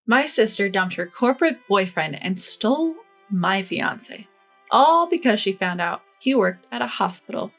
My sister dumped her corporate boyfriend and stole my fiancé, all because she found out he worked at a hospital.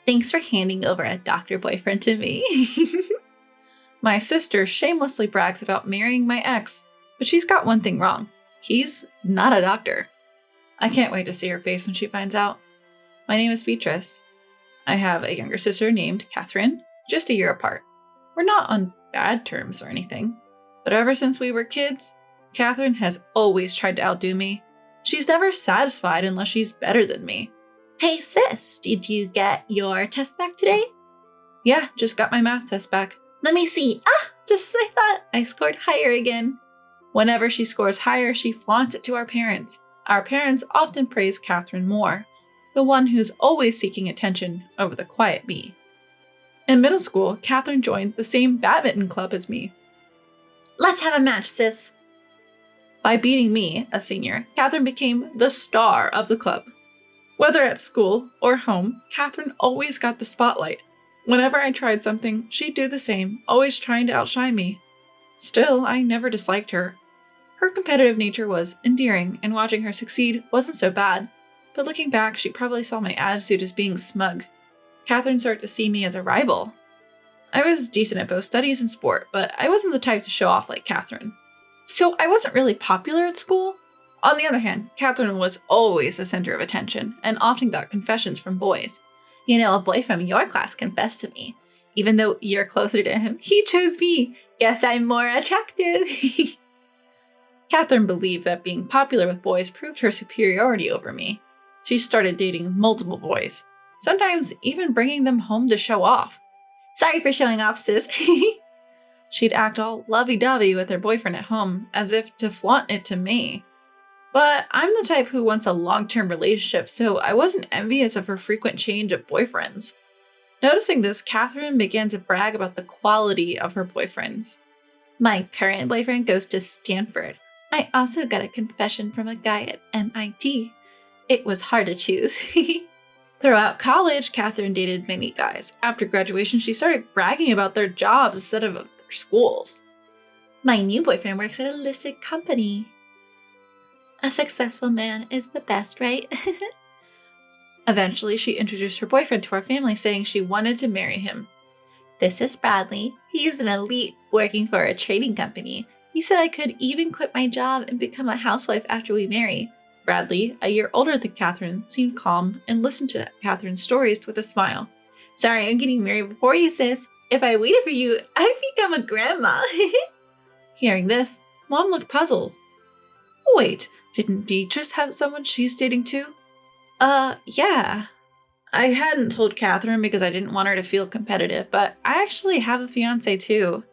Thanks for handing over a doctor boyfriend to me. My sister shamelessly brags about marrying my ex, but she's got one thing wrong. He's not a doctor. I can't wait to see her face when she finds out. My name is Beatrice. I have a younger sister named Catherine, just a year apart. We're not on bad terms or anything, but ever since we were kids, Catherine has always tried to outdo me. She's never satisfied unless she's better than me. Hey sis, did you get your test back today? Yeah, just got my math test back. Let me see. Just as I thought, I scored higher again. Whenever she scores higher, she flaunts it to our parents. Our parents often praise Catherine more, the one who's always seeking attention over the quiet me. In middle school, Catherine joined the same badminton club as me. Let's have a match, sis. By beating me, a senior, Catherine became the star of the club. Whether at school or home, Catherine always got the spotlight. Whenever I tried something, she'd do the same, always trying to outshine me. Still, I never disliked her. Her competitive nature was endearing, and watching her succeed wasn't so bad. But looking back, she probably saw my attitude as being smug. Catherine started to see me as a rival. I was decent at both studies and sport, but I wasn't the type to show off like Catherine. So I wasn't really popular at school. On the other hand, Catherine was always the center of attention, and often got confessions from boys. You know, a boy from your class confessed to me. Even though you're closer to him, he chose me. Guess I'm more attractive. Catherine believed that being popular with boys proved her superiority over me. She started dating multiple boys, sometimes even bringing them home to show off. Sorry for showing off, sis. She'd act all lovey-dovey with her boyfriend at home, as if to flaunt it to me. But I'm the type who wants a long-term relationship, so I wasn't envious of her frequent change of boyfriends. Noticing this, Catherine began to brag about the quality of her boyfriends. My current boyfriend goes to Stanford. I also got a confession from a guy at MIT. It was hard to choose. Throughout college, Catherine dated many guys. After graduation, she started bragging about their jobs instead of their schools. My new boyfriend works at a listed company. A successful man is the best, right? Eventually, she introduced her boyfriend to our family, saying she wanted to marry him. This is Bradley. He's an elite working for a trading company. He said I could even quit my job and become a housewife after we marry. Bradley, a year older than Catherine, seemed calm and listened to Catherine's stories with a smile. Sorry, I'm getting married before you, sis. If I waited for you, I'd become a grandma. Hearing this, Mom looked puzzled. Wait, didn't Beatrice have someone she's dating too? Yeah. I hadn't told Catherine because I didn't want her to feel competitive, but I actually have a fiancé too.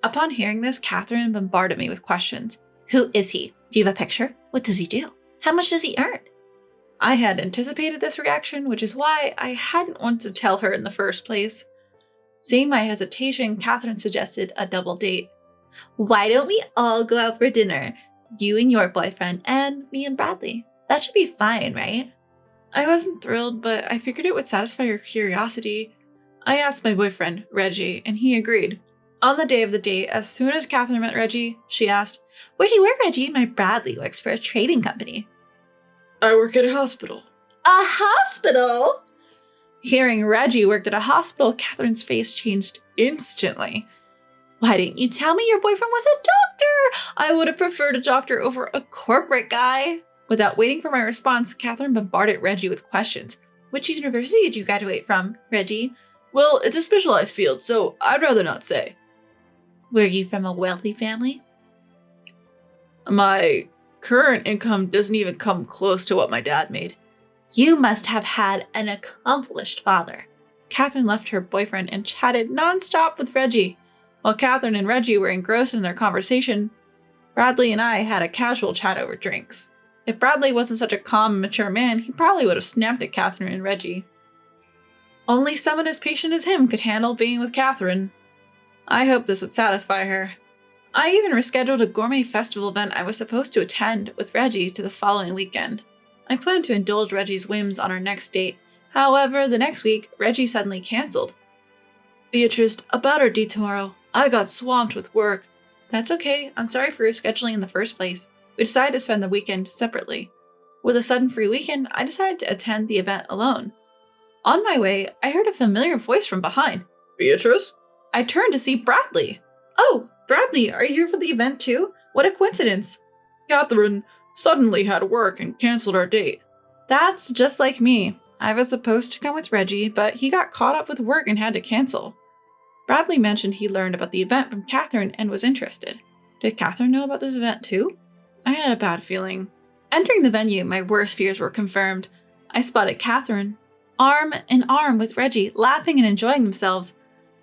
Upon hearing this, Catherine bombarded me with questions. Who is he? Do you have a picture? What does he do? How much does he earn? I had anticipated this reaction, which is why I hadn't wanted to tell her in the first place. Seeing my hesitation, Catherine suggested a double date. Why don't we all go out for dinner? You and your boyfriend, and me and Bradley. That should be fine, right? I wasn't thrilled, but I figured it would satisfy her curiosity. I asked my boyfriend, Reggie, and he agreed. On the day of the date, as soon as Catherine met Reggie, she asked, Where do you work, Reggie? My Bradley works for a trading company. I work at a hospital. A hospital? Hearing Reggie worked at a hospital, Catherine's face changed instantly. Why didn't you tell me your boyfriend was a doctor? I would have preferred a doctor over a corporate guy. Without waiting for my response, Catherine bombarded Reggie with questions. Which university did you graduate from, Reggie? Well, it's a specialized field, so I'd rather not say. Were you from a wealthy family? My current income doesn't even come close to what my dad made. You must have had an accomplished father. Catherine left her boyfriend and chatted nonstop with Reggie. While Catherine and Reggie were engrossed in their conversation, Bradley and I had a casual chat over drinks. If Bradley wasn't such a calm and mature man, he probably would have snapped at Catherine and Reggie. Only someone as patient as him could handle being with Catherine. I hoped this would satisfy her. I even rescheduled a gourmet festival event I was supposed to attend with Reggie to the following weekend. I planned to indulge Reggie's whims on our next date. However, the next week, Reggie suddenly canceled. Beatrice, about our date tomorrow, I got swamped with work. That's okay. I'm sorry for rescheduling in the first place. We decided to spend the weekend separately. With a sudden free weekend, I decided to attend the event alone. On my way, I heard a familiar voice from behind. Beatrice? I turned to see Bradley. Oh, Bradley, are you here for the event too? What a coincidence. Catherine suddenly had work and canceled our date. That's just like me. I was supposed to come with Reggie, but he got caught up with work and had to cancel. Bradley mentioned he learned about the event from Catherine and was interested. Did Catherine know about this event too? I had a bad feeling. Entering the venue, my worst fears were confirmed. I spotted Catherine, arm in arm with Reggie, laughing and enjoying themselves.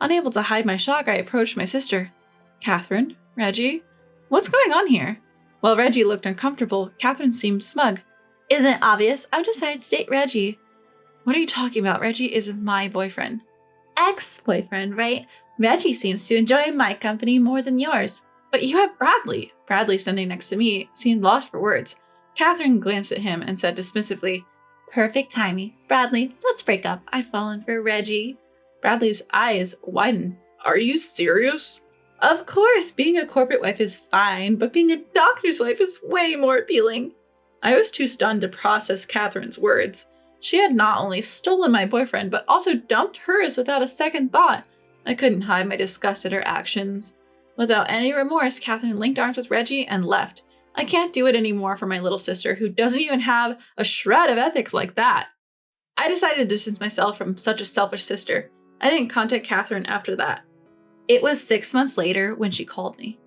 Unable to hide my shock, I approached my sister. Catherine? Reggie? What's going on here? While Reggie looked uncomfortable, Catherine seemed smug. Isn't it obvious? I've decided to date Reggie. What are you talking about? Reggie is my boyfriend. Ex-boyfriend, right? Reggie seems to enjoy my company more than yours. But you have Bradley. Bradley, standing next to me, seemed lost for words. Catherine glanced at him and said dismissively, Perfect timing. Bradley, let's break up. I've fallen for Reggie. Bradley's eyes widened. Are you serious? Of course, being a corporate wife is fine, but being a doctor's wife is way more appealing. I was too stunned to process Catherine's words. She had not only stolen my boyfriend, but also dumped hers without a second thought. I couldn't hide my disgust at her actions. Without any remorse, Catherine linked arms with Reggie and left. I can't do it anymore for my little sister, who doesn't even have a shred of ethics like that. I decided to distance myself from such a selfish sister. I didn't contact Catherine after that. It was 6 months later when she called me.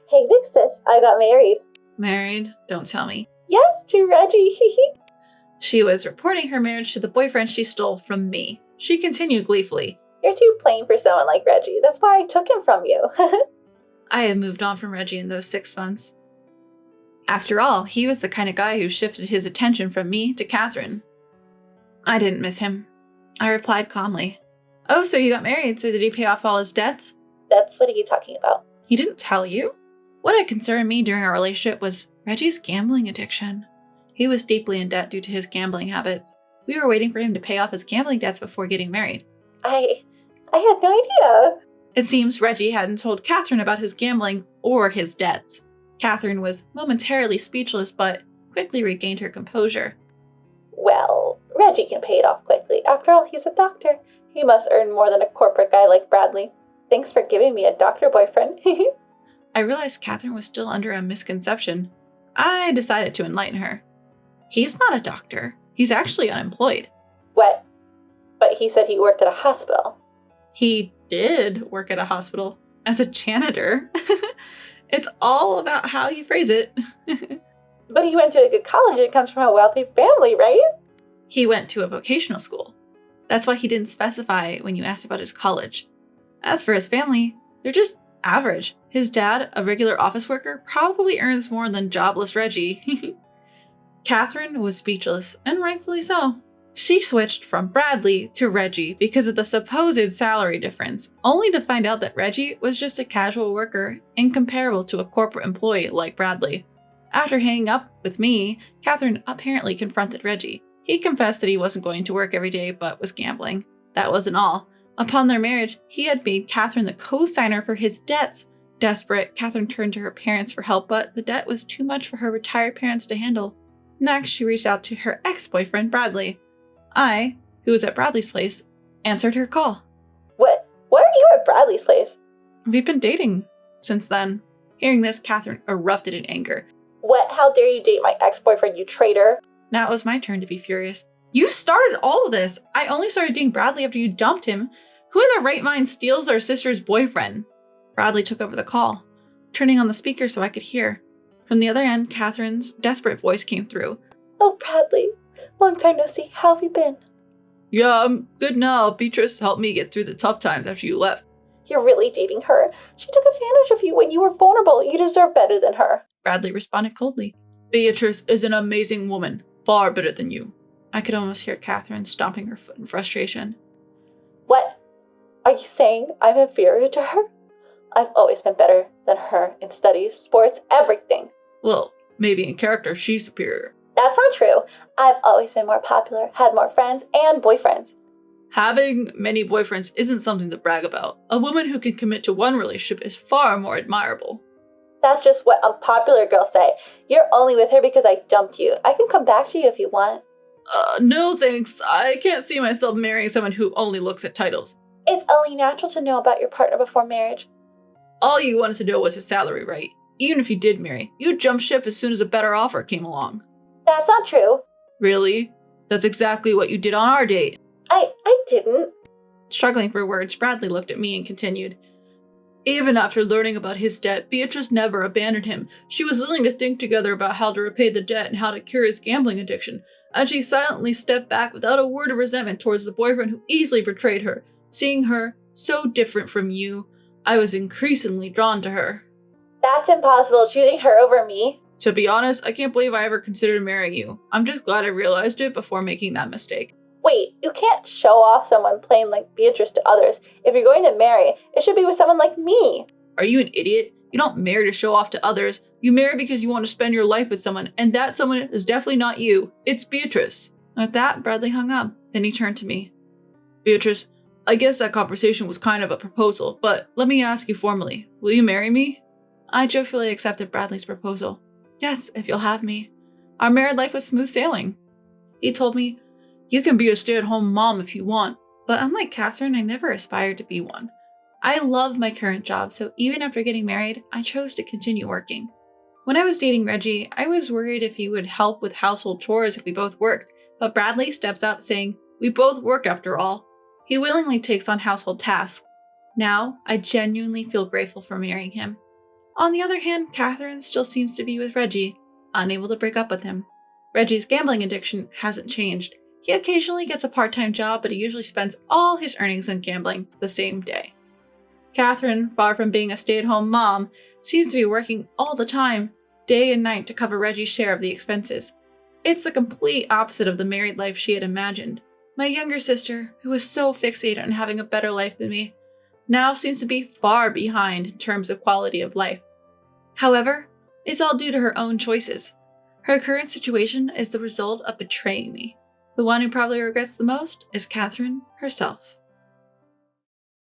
Hey, big sis, I got married. Married? Don't tell me. Yes, to Reggie. She was reporting her marriage to the boyfriend she stole from me. She continued gleefully. You're too plain for someone like Reggie. That's why I took him from you. I had moved on from Reggie in those 6 months. After all, he was the kind of guy who shifted his attention from me to Catherine. I didn't miss him. I replied calmly. Oh, so you got married, so did he pay off all his debts? That's what are you talking about? He didn't tell you? What had concerned me during our relationship was Reggie's gambling addiction. He was deeply in debt due to his gambling habits. We were waiting for him to pay off his gambling debts before getting married. I had no idea. It seems Reggie hadn't told Catherine about his gambling or his debts. Catherine was momentarily speechless, but quickly regained her composure. Well, Reggie can pay it off quickly. After all, he's a doctor. He must earn more than a corporate guy like Bradley. Thanks for giving me a doctor boyfriend. I realized Catherine was still under a misconception. I decided to enlighten her. He's not a doctor. He's actually unemployed. What? But he said he worked at a hospital. He did work at a hospital as a janitor. It's all about how you phrase it. But he went to a good college and comes from a wealthy family, right? He went to a vocational school. That's why he didn't specify when you asked about his college. As for his family, they're just average. His dad, a regular office worker, probably earns more than jobless Reggie. Catherine was speechless, and rightfully so. She switched from Bradley to Reggie because of the supposed salary difference, only to find out that Reggie was just a casual worker, incomparable to a corporate employee like Bradley. After hanging up with me, Catherine apparently confronted Reggie. He confessed that he wasn't going to work every day but was gambling. That wasn't all. Upon their marriage, he had made Catherine the co-signer for his debts. Desperate, Catherine turned to her parents for help, but the debt was too much for her retired parents to handle. Next, she reached out to her ex-boyfriend, Bradley. I, who was at Bradley's place, answered her call. What? Why are you at Bradley's place? We've been dating since then. Hearing this, Catherine erupted in anger. What? How dare you date my ex-boyfriend, you traitor? Now it was my turn to be furious. You started all of this! I only started dating Bradley after you dumped him. Who in their right mind steals their sister's boyfriend? Bradley took over the call, turning on the speaker so I could hear. From the other end, Catherine's desperate voice came through. Oh, Bradley. Long time no see. How have you been? Yeah, I'm good now. Beatrice helped me get through the tough times after you left. You're really dating her. She took advantage of you when you were vulnerable. You deserve better than her. Bradley responded coldly. Beatrice is an amazing woman. Far better than you. I could almost hear Catherine stomping her foot in frustration. What? Are you saying I'm inferior to her? I've always been better than her in studies, sports, everything. Well, maybe in character she's superior. That's not true. I've always been more popular, had more friends and boyfriends. Having many boyfriends isn't something to brag about. A woman who can commit to one relationship is far more admirable. That's just what unpopular girls say. You're only with her because I dumped you. I can come back to you if you want. No thanks. I can't see myself marrying someone who only looks at titles. It's only natural to know about your partner before marriage. All you wanted to know was his salary, right? Even if you did marry, you'd jump ship as soon as a better offer came along. That's not true. Really? That's exactly what you did on our date. I didn't. Struggling for words, Bradley looked at me and continued. Even after learning about his debt, Beatrice never abandoned him. She was willing to think together about how to repay the debt and how to cure his gambling addiction, and she silently stepped back without a word of resentment towards the boyfriend who easily betrayed her. Seeing her, so different from you, I was increasingly drawn to her. That's impossible, choosing her over me. To be honest, I can't believe I ever considered marrying you. I'm just glad I realized it before making that mistake. Wait, you can't show off someone plain like Beatrice to others. If you're going to marry, it should be with someone like me. Are you an idiot? You don't marry to show off to others. You marry because you want to spend your life with someone, and that someone is definitely not you. It's Beatrice. With that, Bradley hung up. Then he turned to me. Beatrice, I guess that conversation was kind of a proposal, but let me ask you formally. Will you marry me? I joyfully accepted Bradley's proposal. Yes, if you'll have me. Our married life was smooth sailing. He told me, you can be a stay-at-home mom if you want, but unlike Catherine, I never aspired to be one. I love my current job, so even after getting married, I chose to continue working. When I was dating Reggie, I was worried if he would help with household chores if we both worked, but Bradley steps up saying, we both work after all. He willingly takes on household tasks. Now, I genuinely feel grateful for marrying him. On the other hand, Catherine still seems to be with Reggie, unable to break up with him. Reggie's gambling addiction hasn't changed. He occasionally gets a part-time job, but he usually spends all his earnings on gambling the same day. Catherine, far from being a stay-at-home mom, seems to be working all the time, day and night, to cover Reggie's share of the expenses. It's the complete opposite of the married life she had imagined. My younger sister, who was so fixated on having a better life than me, now seems to be far behind in terms of quality of life. However, it's all due to her own choices. Her current situation is the result of betraying me. The one who probably regrets the most is Catherine herself.